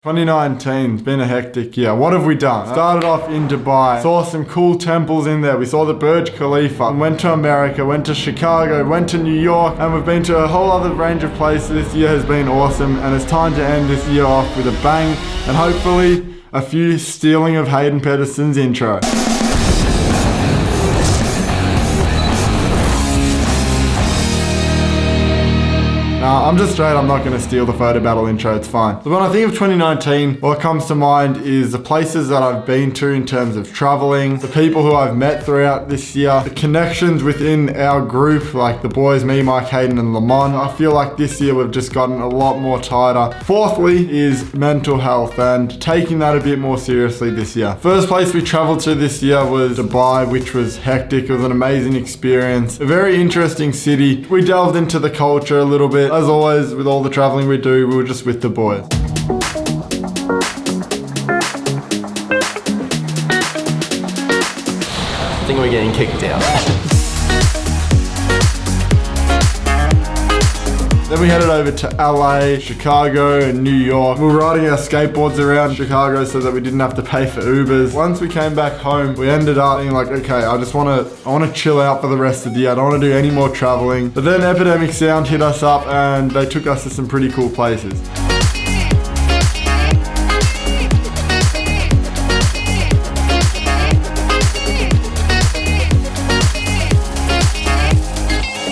2019's been a hectic year. What have we done? Started off in Dubai, saw some cool temples in there. We saw the Burj Khalifa, went to America, went to Chicago, went to New York, and we've been to a whole other range of places. This year has been awesome, and it's time to end this year off with a bang, and hopefully a few stealing of Hayden Pedersen's intro. I'm just straight, I'm not going to steal the photo battle intro, it's fine. So when I think of 2019, what comes to mind is the places that I've been to in terms of traveling, the people who I've met throughout this year, the connections within our group, like the boys, me, Mike, Hayden, and Lamont. I feel like this year we've just gotten a lot more tighter. Fourthly is mental health and taking that a bit more seriously this year. First place we traveled to this year was Dubai, which was hectic. It was an amazing experience. A very interesting city. We delved into the culture a little bit. As always, with all the traveling we do, we were just with the boys. I think we're getting kicked out. Then we headed over to LA, Chicago, and New York. We were riding our skateboards around Chicago so that we didn't have to pay for Ubers. Once we came back home, we ended up being like, okay, I want to chill out for the rest of the year. I don't want to do any more traveling. But then Epidemic Sound hit us up and they took us to some pretty cool places.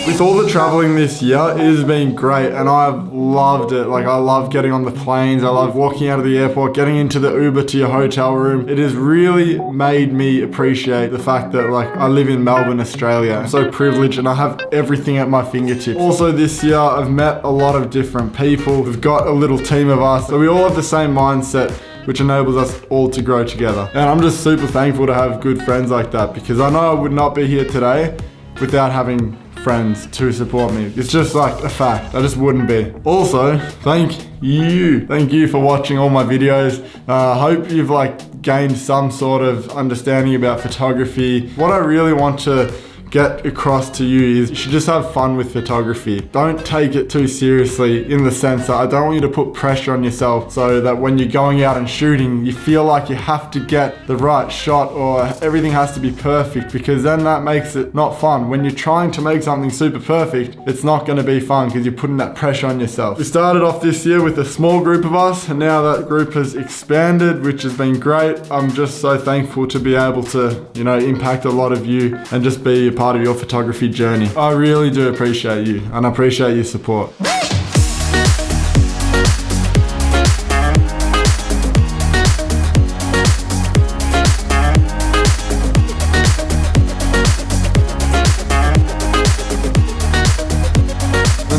With all the traveling this year, it has been great and I've loved it. Like, I love getting on the planes, I love walking out of the airport, getting into the Uber to your hotel room. It has really made me appreciate the fact that, like, I live in Melbourne, Australia. I'm so privileged and I have everything at my fingertips. Also this year, I've met a lot of different people. We've got a little team of us, so we all have the same mindset, which enables us all to grow together. And I'm just super thankful to have good friends like that, because I know I would not be here today without having friends to support me. It's just like a fact. I just wouldn't be. Also, thank you for watching all my videos. I hope you've gained some sort of understanding about photography. What I really want to get across to you is you should just have fun with photography. Don't take it too seriously, in the sense that I don't want you to put pressure on yourself so that when you're going out and shooting, you feel like you have to get the right shot or everything has to be perfect, because then that makes it not fun. When you're trying to make something super perfect, it's not going to be fun because you're putting that pressure on yourself. We started off this year with a small group of us, and now that group has expanded, which has been great. I'm just so thankful to be able to, impact a lot of you and just be a part of your photography journey. I really do appreciate you, and I appreciate your support. And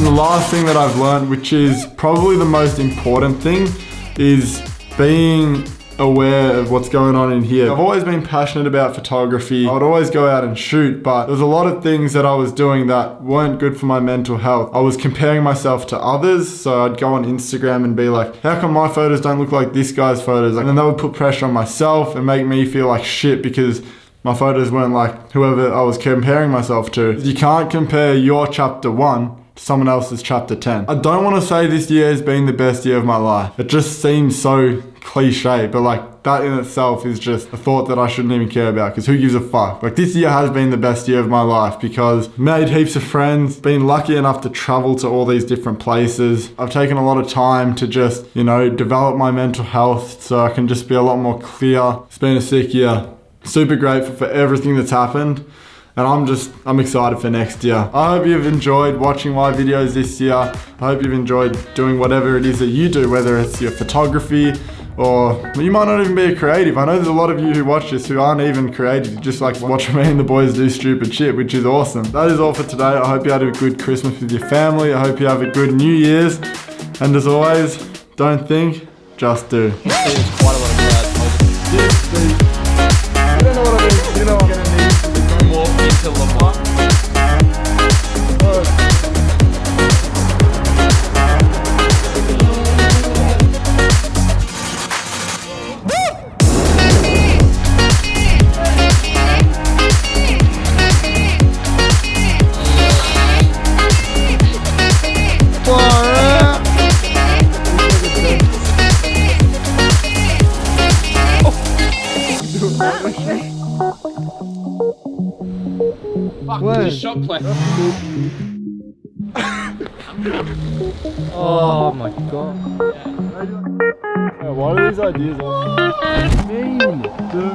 the last thing that I've learned, which is probably the most important thing, is being aware of what's going on in here. I've always been passionate about photography. I would always go out and shoot, but there's a lot of things that I was doing that weren't good for my mental health. I was comparing myself to others, so I'd go on Instagram and be like, how come my photos don't look like this guy's photos? And then that would put pressure on myself and make me feel like shit because my photos weren't like whoever I was comparing myself to. You can't compare your chapter 1 to someone else's chapter 10. I don't want to say this year has been the best year of my life. It just seems so cliche, but that in itself is just a thought that I shouldn't even care about, because who gives a fuck? This year has been the best year of my life because I've made heaps of friends, been lucky enough to travel to all these different places. I've taken a lot of time to just, develop my mental health so I can just be a lot more clear. It's been a sick year. Super grateful for everything that's happened. And I'm excited for next year. I hope you've enjoyed watching my videos this year. I hope you've enjoyed doing whatever it is that you do, whether it's your photography or you might not even be a creative. I know there's a lot of you who watch this who aren't even creative. You just watch me and the boys do stupid shit, which is awesome. That is all for today. I hope you had a good Christmas with your family. I hope you have a good New Year's. And as always, don't think, just do. There's quite a lot of crowds. I don't know what I mean. You know what I'm gonna need to do. Walk into Lamont. Fuck, Where? just shot play. Oh my god. What are these ideas?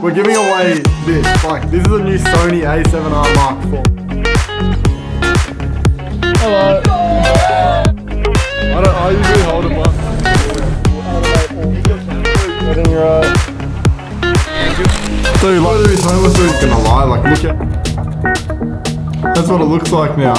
We're giving away this. Like, this is a new Sony A7R Mark IV. Hello. I usually hold them up. Getting right. Dude, like, this homeless dude's gonna lie. Like, look at. That's what it looks like now.